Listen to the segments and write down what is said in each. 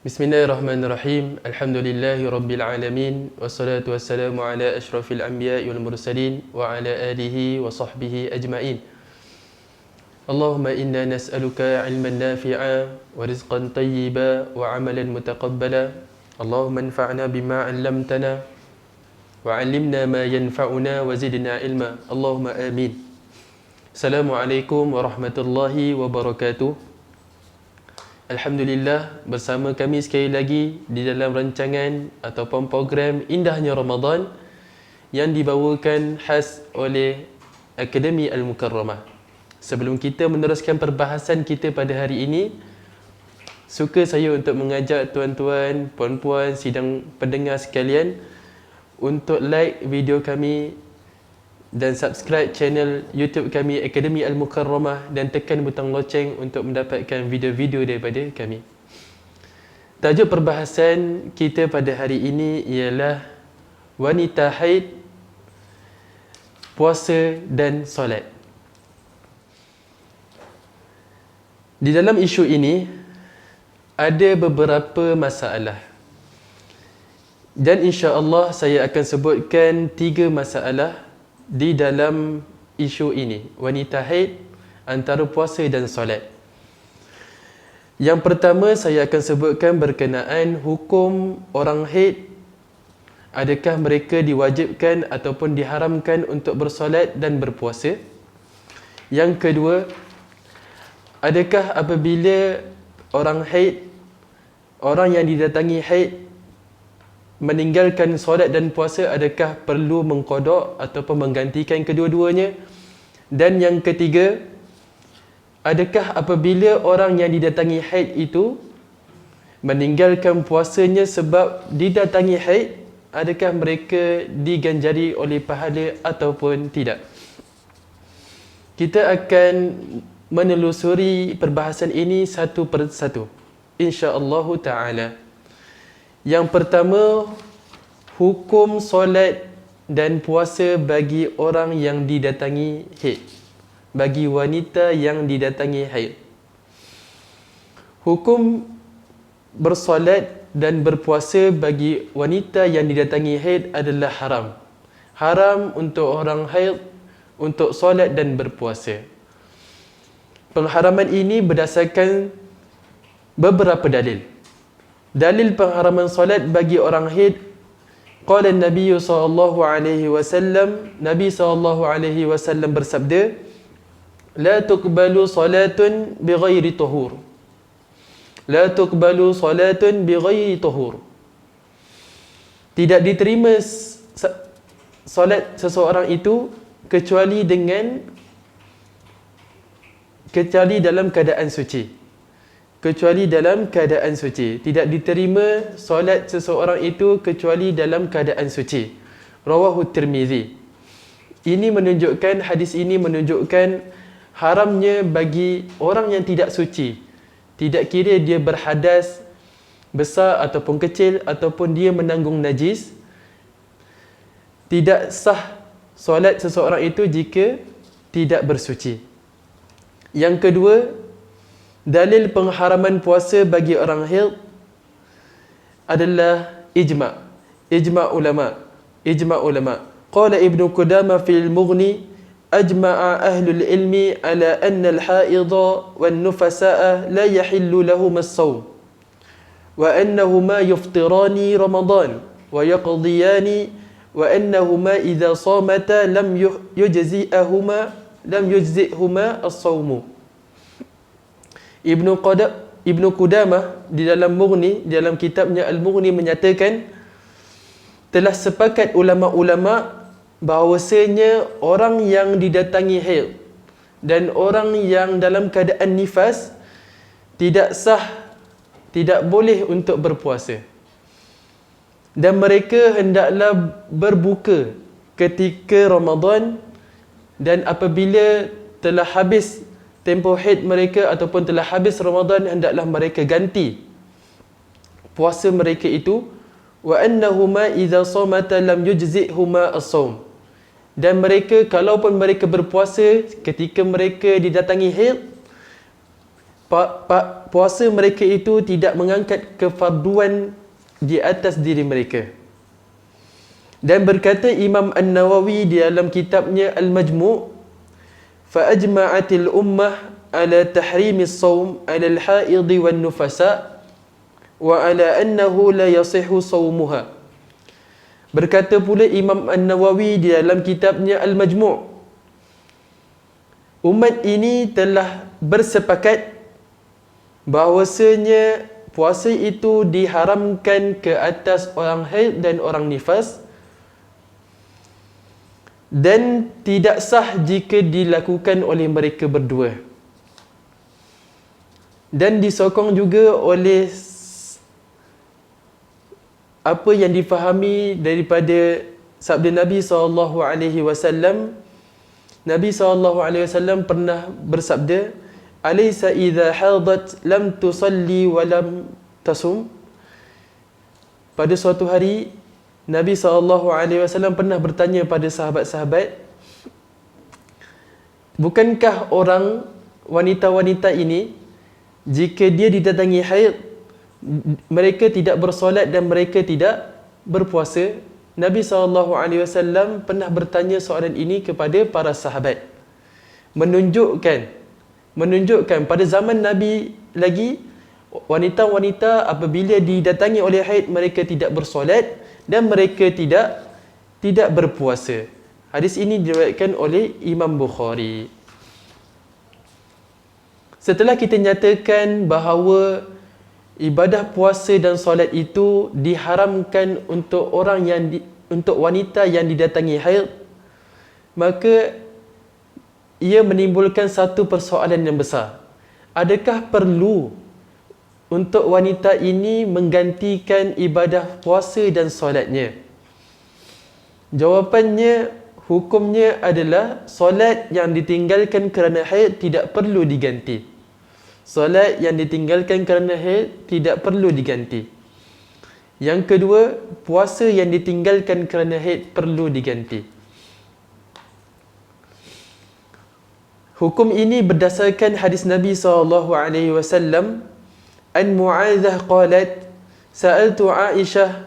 Bismillahirrahmanirrahim. Alhamdulillahi rabbil alamin. Wassalatu wassalamu ala asyrafil anbiya'i wal mursalin wa ala alihi wa sahbihi ajma'in. Allahumma inna nas'aluka ilman nafi'a wa rizqan tayyiba wa amalan mutaqabbala. Allahumma anfa'na bima 'allamtana wa 'allimna ma yanfa'una wa zidna ilma. Allahumma amin. Assalamualaikum warahmatullahi wabarakatuh. Alhamdulillah, bersama kami sekali lagi di dalam rancangan ataupun program Indahnya Ramadan yang dibawakan khas oleh Akademi Al-Mukarramah. Sebelum kita meneruskan perbahasan kita pada hari ini, suka saya untuk mengajak tuan-tuan, puan-puan, sidang pendengar sekalian untuk like video kami dan subscribe channel YouTube kami Akademi Al-Mukarramah dan tekan butang loceng untuk mendapatkan video-video daripada kami. Tajuk perbahasan kita pada hari ini ialah wanita haid, puasa dan solat. Di dalam isu ini ada beberapa masalah. Dan insya-Allah saya akan sebutkan 3 masalah di dalam isu ini, wanita haid, antara puasa dan solat. Yang pertama saya akan sebutkan berkenaan hukum orang haid. Adakah mereka diwajibkan ataupun diharamkan untuk bersolat dan berpuasa? Yang kedua, adakah apabila orang haid, orang yang didatangi haid meninggalkan solat dan puasa, adakah perlu mengqada ataupun menggantikan kedua-duanya? Dan yang ketiga, adakah apabila orang yang didatangi haid itu meninggalkan puasanya sebab didatangi haid, adakah mereka diganjari oleh pahala ataupun tidak? Kita akan menelusuri perbahasan ini satu persatu, insya-Allah ta'ala. Yang pertama, hukum solat dan puasa bagi orang yang didatangi haid, bagi wanita yang didatangi haid. Hukum bersolat dan berpuasa bagi wanita yang didatangi haid adalah haram. Haram untuk orang haid untuk solat dan berpuasa. Pengharaman ini berdasarkan beberapa dalil. Dalil pengharaman solat bagi orang haid, qala Nabi sallallahu alaihi wasallam, Nabi sallallahu alaihi wasallam bersabda, la tuqbalu salatun bighairi tuhur. La tuqbalu salatun bighairi tuhur. Tidak diterima solat seseorang itu kecuali dalam keadaan suci. Kecuali dalam keadaan suci. Tidak diterima solat seseorang itu kecuali dalam keadaan suci. Rawahu Tirmizi. Ini menunjukkan, hadis ini menunjukkan haramnya bagi orang yang tidak suci. Tidak kira dia berhadas besar ataupun kecil ataupun dia menanggung najis, tidak sah solat seseorang itu jika tidak bersuci. Yang kedua, dalil pengharaman puasa bagi orang haid adalah ijma' ulama. Qala Ibnu Qudamah fil Mughni, ajma'a ahlul ilmi ala anna al-haidha wan nufasa'a la yahillu lahum as-sawm wa annahuma yuftirani Ramadan wa yaqdiyani wa annahuma idza samata lam yujzi'ahuma as-sawmu. Ibnu Qudamah di dalam Mughni, di dalam kitabnya Al-Mughni menyatakan, telah sepakat ulama-ulama bahawasanya orang yang didatangi haid dan orang yang dalam keadaan nifas tidak sah, tidak boleh untuk berpuasa. Dan mereka hendaklah berbuka ketika Ramadan, dan apabila telah habis tempoh haid mereka ataupun telah habis Ramadan, hendaklah mereka ganti puasa mereka itu. Wa annahuma idza samata lam yujzihuma as-shaum. Dan mereka, kalaupun mereka berpuasa ketika mereka didatangi haid, puasa mereka itu tidak mengangkat kefarduan di atas diri mereka. Dan berkata Imam An-Nawawi di dalam kitabnya Al-Majmu', fa'ajma'atil ummah ala tahrimis sawm ala al-haidhi wan nufasa wa ala annahu la yasihu sawmuha. Berkata pula Imam An-Nawawi di dalam kitabnya Al-Majmu', umat ini telah bersepakat bahawasanya puasa itu diharamkan ke atas orang haid dan orang nifas, dan tidak sah jika dilakukan oleh mereka berdua. Dan disokong juga oleh apa yang difahami daripada sabda Nabi SAW. Nabi SAW pernah bersabda, "Alaysa idza hadat lam tusalli wa lam tasum." Pada suatu hari Nabi SAW pernah bertanya pada sahabat-sahabat, bukankah orang wanita-wanita ini jika dia didatangi haid, mereka tidak bersolat dan mereka tidak berpuasa? Nabi SAW pernah bertanya soalan ini kepada para sahabat, menunjukkan pada zaman Nabi lagi, wanita-wanita apabila didatangi oleh haid, mereka tidak bersolat dan mereka tidak berpuasa. Hadis ini diriwayatkan oleh Imam Bukhari. Setelah kita nyatakan bahawa ibadah puasa dan solat itu diharamkan untuk untuk wanita yang didatangi haid, maka ia menimbulkan satu persoalan yang besar. Adakah perlu untuk wanita ini menggantikan ibadah puasa dan solatnya? Jawapannya, hukumnya adalah solat yang ditinggalkan kerana haid tidak perlu diganti. Solat yang ditinggalkan kerana haid tidak perlu diganti. Yang kedua, puasa yang ditinggalkan kerana haid perlu diganti. Hukum ini berdasarkan hadis Nabi SAW. An Mu'adzah qalat, sa'altu Aisyah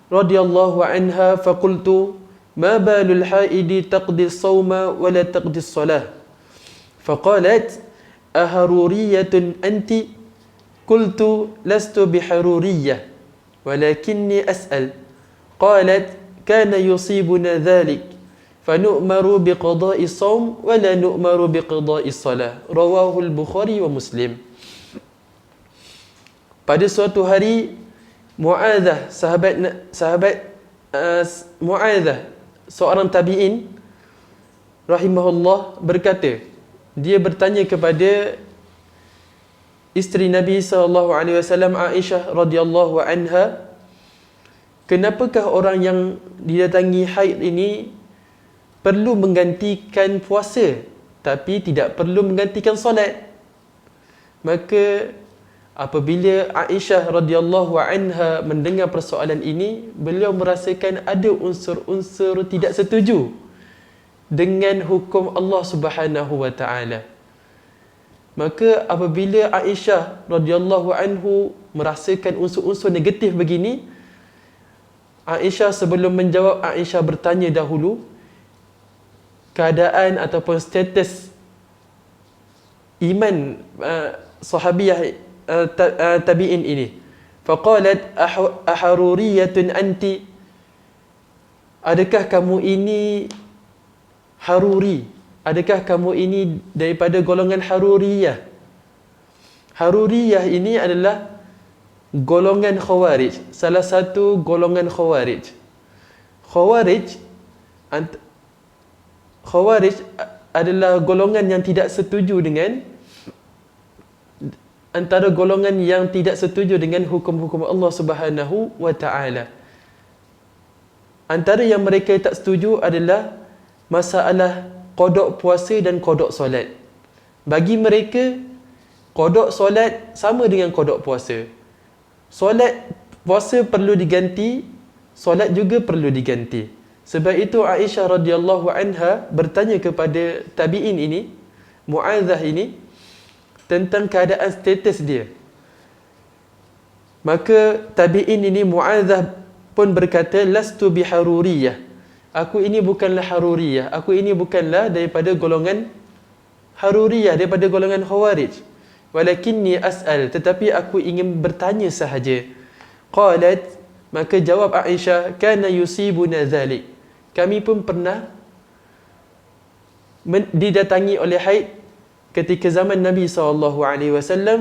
radhiyallahu anha faqultu ma balul haidi taqdi as-sawma wa la taqdi as-salah. Faqalat aharuriyatun anti? Qultu lastu biharuriyah walakinni as'al. Qalat kana yusibuna dhalik fanu'maru biqada'i as-sawm wa la nu'maru biqada'i as-salah. Rawahu al-Bukhari wa Muslim. Pada suatu hari, Mu'adzah, Mu'adzah, seorang tabi'in rahimahullah, berkata, dia bertanya kepada isteri Nabi SAW, Aisyah radhiyallahu anha, kenapakah orang yang didatangi haid ini perlu menggantikan puasa tapi tidak perlu menggantikan solat? Maka apabila Aisyah radhiyallahu anha mendengar persoalan ini, beliau merasakan ada unsur-unsur tidak setuju dengan hukum Allah Subhanahu wa taala. Maka apabila Aisyah radhiyallahu anhu merasakan unsur-unsur negatif begini, Aisyah sebelum menjawab, Aisyah bertanya dahulu keadaan ataupun status iman sahabiyah tabi'in ini. Faqalat aharuriyatun anti? Adakah kamu ini haruri? Adakah kamu ini daripada golongan haruriyah? Haruriyah ini adalah golongan khawarij, salah satu golongan khawarij. Khawarij adalah golongan yang tidak setuju dengan, antara golongan yang tidak setuju dengan hukum-hukum Allah Subhanahu wa taala. Antara yang mereka tak setuju adalah masalah qada puasa dan qada solat. Bagi mereka, qada solat sama dengan qada puasa. Solat puasa perlu diganti, solat juga perlu diganti. Sebab itu Aisyah radhiyallahu anha bertanya kepada tabi'in ini, Mu'adzah ini, tentang keadaan status dia. Maka tabi'in ini Mu'adzah pun berkata, lastu biharuriyah. Aku ini bukanlah haruriyah. Aku ini bukanlah daripada golongan haruriyah, daripada golongan khawarij. Walakinni as'al, tetapi aku ingin bertanya sahaja. Qalat, maka jawab Aisyah, kana yusibuna dhalik. Kami pun pernah didatangi oleh haid ketika zaman Nabi SAW,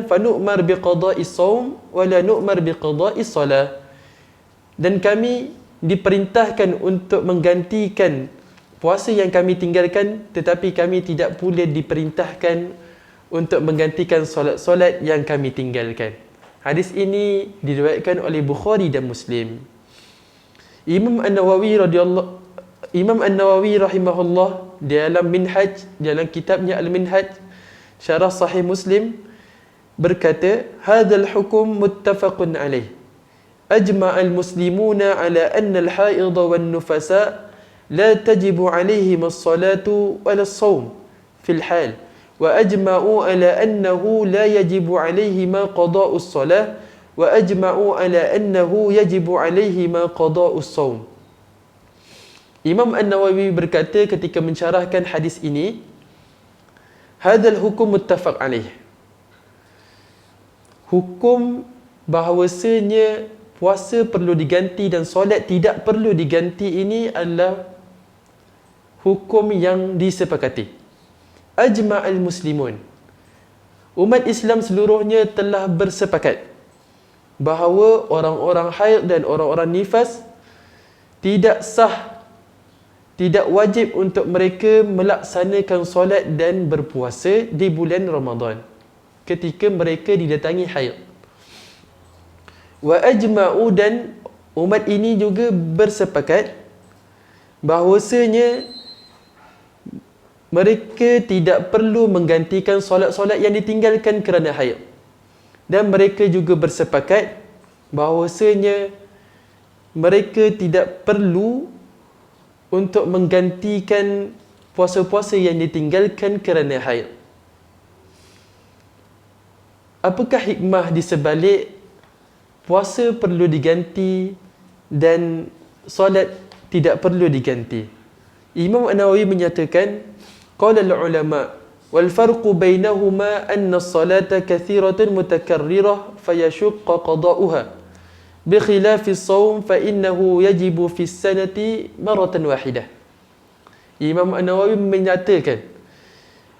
fanu'mar biqada'is saum wala nu'mar biqada'is salah. Dan kami diperintahkan untuk menggantikan puasa yang kami tinggalkan, tetapi kami tidak pula diperintahkan untuk menggantikan solat-solat yang kami tinggalkan. Hadis ini diriwayatkan oleh Bukhari dan Muslim. Imam An-Nawawi rahimahullah dalam Minhaj, dalam kitabnya Al-Minhaj Syarah Sahih Muslim berkata, hadzal hukum muttafaqun alaih. Ajma'a al-muslimuna ala anna al-haidha wan-nufasa la tajibu alaihim as-salatu wala as-sawm fil hal, wa ajma'u ala annahu la yajibu alaihima qada'u as-salah, wa ajma'u ala annahu yajibu alaihima qada'u as-sawm. Imam An-Nawawi berkata ketika mensyarahkan hadis ini, hadzal hukum muttafaq alaih. Hukum bahawasanya puasa perlu diganti dan solat tidak perlu diganti ini adalah hukum yang disepakati. Ajma'al muslimun. Umat Islam seluruhnya telah bersepakat bahawa orang-orang haid dan orang-orang nifas tidak sah, tidak wajib untuk mereka melaksanakan solat dan berpuasa di bulan Ramadan ketika mereka didatangi haid. Wa ajma'u, dan umat ini juga bersepakat bahawasanya mereka tidak perlu menggantikan solat-solat yang ditinggalkan kerana haid. Dan mereka juga bersepakat bahawasanya mereka tidak perlu untuk menggantikan puasa-puasa yang ditinggalkan kerana haid. Apakah hikmah di sebalik puasa perlu diganti dan solat tidak perlu diganti? Imam An-Nawawi menyatakan, qala al-ulama wal farqu bainahuma anna as-salata kathiratan mutakarrirah fayashqa qada'uha بخلاف الصوم فإنه يجب في السنة مرة واحدة. Imam An-Nawawi menyatakan,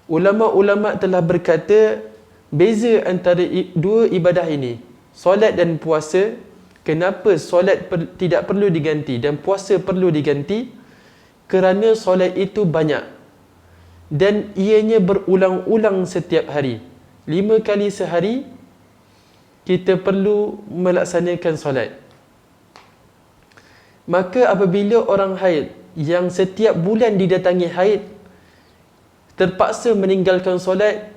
ulama-ulama telah berkata beza antara dua ibadah ini, solat dan puasa. Kenapa solat tidak perlu diganti dan puasa perlu diganti? Kerana solat itu banyak dan ianya berulang-ulang setiap hari. 5 kali sehari kita perlu melaksanakan solat. Maka apabila orang haid yang setiap bulan didatangi haid terpaksa meninggalkan solat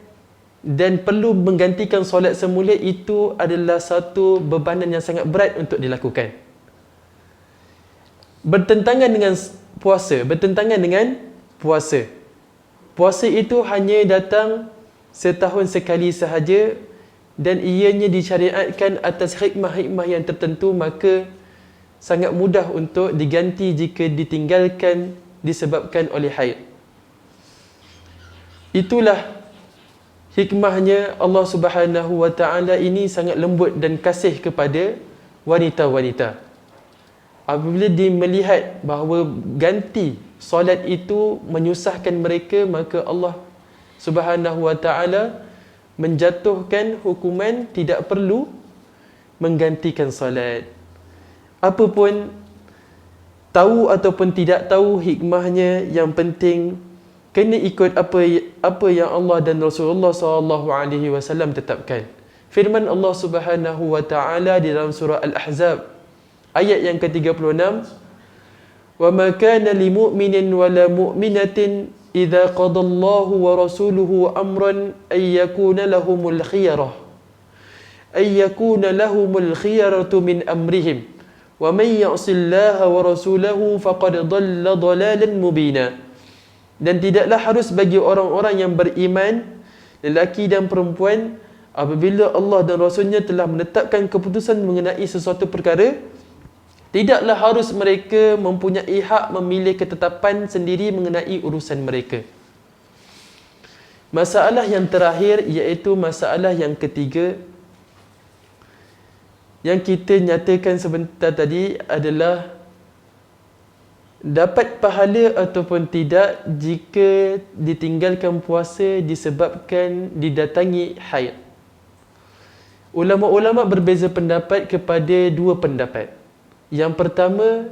dan perlu menggantikan solat semula, itu adalah satu bebanan yang sangat berat untuk dilakukan. Bertentangan dengan puasa. Puasa itu hanya datang setahun sekali sahaja dan ianya disyariatkan atas hikmah-hikmah yang tertentu, maka sangat mudah untuk diganti jika ditinggalkan disebabkan oleh haid. Itulah hikmahnya Allah Subhanahu wa ta'ala ini sangat lembut dan kasih kepada wanita-wanita. Apabila dia melihat bahawa ganti solat itu menyusahkan mereka, maka Allah Subhanahu wa ta'ala menjatuhkan hukuman tidak perlu menggantikan solat. Apapun, tahu ataupun tidak tahu hikmahnya, yang penting kena ikut apa yang Allah dan Rasulullah SAW tetapkan. Firman Allah Subhanahu wa ta'ala di dalam surah Al-Ahzab ayat yang ke-36, "Wa ma kana lil mu'minin wa la mu'minatin idza qadallahu wa rasuluhu amran ay yakuna lahumul khiyaratu min amrihim wa man ya'sillaha wa rasulahu faqad dhalla dhalalan mubina." Dan tidaklah harus bagi orang-orang yang beriman lelaki dan perempuan, apabila Allah dan Rasulnya telah menetapkan keputusan mengenai sesuatu perkara, tidaklah harus mereka mempunyai hak memilih ketetapan sendiri mengenai urusan mereka. Masalah yang terakhir, iaitu masalah yang ketiga, yang kita nyatakan sebentar tadi adalah dapat pahala ataupun tidak jika ditinggalkan puasa disebabkan didatangi haid. Ulama-ulama berbeza pendapat kepada dua pendapat. Yang pertama,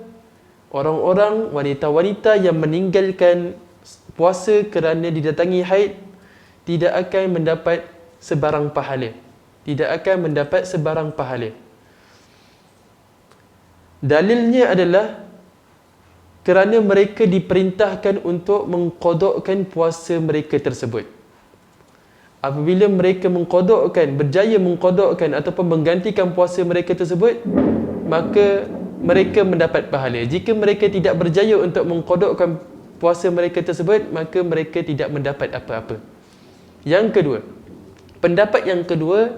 orang-orang wanita-wanita yang meninggalkan puasa kerana didatangi haid tidak akan mendapat sebarang pahala. Tidak akan mendapat sebarang pahala. Dalilnya adalah kerana mereka diperintahkan untuk mengqadakkan puasa mereka tersebut. Apabila mereka mengqadakkan, berjaya mengqadakkan ataupun menggantikan puasa mereka tersebut, maka mereka mendapat pahala. Jika mereka tidak berjaya untuk mengqadakkan puasa mereka tersebut, maka mereka tidak mendapat apa-apa. Yang kedua, pendapat yang kedua,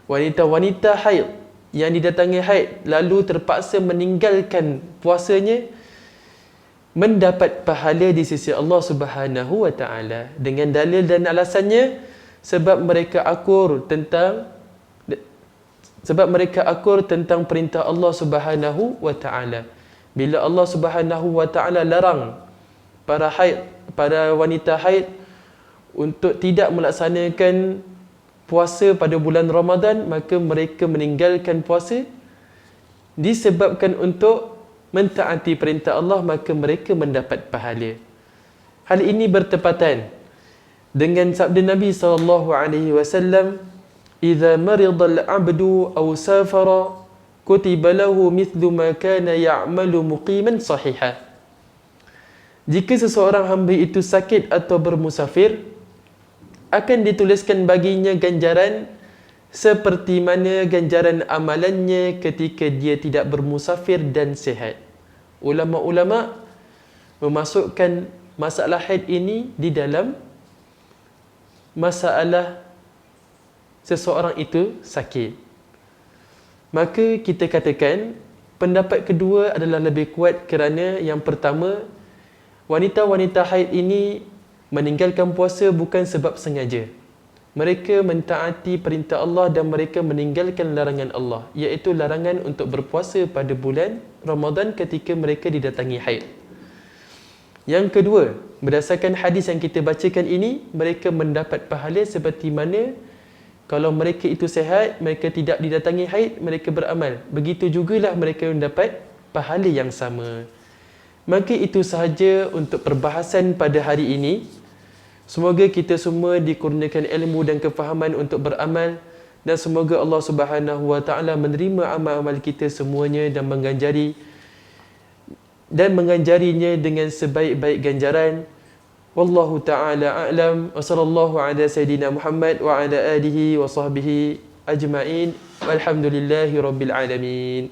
wanita-wanita haid yang didatangi haid lalu terpaksa meninggalkan puasanya mendapat pahala di sisi Allah Subhanahu wa taala dengan dalil dan alasannya sebab mereka akur tentang perintah Allah Subhanahu wa taala. Bila Allah Subhanahu wa taala larang para wanita haid untuk tidak melaksanakan puasa pada bulan Ramadan, maka mereka meninggalkan puasa disebabkan untuk mentaati perintah Allah, maka mereka mendapat pahala. Hal ini bertepatan dengan sabda Nabi SAW, "Idza marida al-'abdu aw safara, kutiba lahu mithlu ma kana ya'malu muqiman sahiha." Jika seseorang hamba itu sakit atau bermusafir, akan dituliskan baginya ganjaran seperti mana ganjaran amalannya ketika dia tidak bermusafir dan sihat. Ulama-ulama memasukkan masalah haid ini di dalam masalah seseorang itu sakit. Maka kita katakan pendapat kedua adalah lebih kuat kerana yang pertama, wanita-wanita haid ini meninggalkan puasa bukan sebab sengaja. Mereka mentaati perintah Allah dan mereka meninggalkan larangan Allah, iaitu larangan untuk berpuasa pada bulan Ramadan ketika mereka didatangi haid. Yang kedua, berdasarkan hadis yang kita bacakan ini, mereka mendapat pahala seperti mana kalau mereka itu sehat, mereka tidak didatangi haid, mereka beramal. Begitu jugalah mereka mendapat pahala yang sama. Maka itu sahaja untuk perbahasan pada hari ini. Semoga kita semua dikurniakan ilmu dan kefahaman untuk beramal, dan semoga Allah Subhanahu wa taala menerima amal-amal kita semuanya dan menganjarinya dengan sebaik-baik ganjaran. Wallahu taala a'lam, wa sallallahu ala sayidina Muhammad wa ala alihi wa sahbihi ajma'in. Walhamdulillahi rabbil alamin.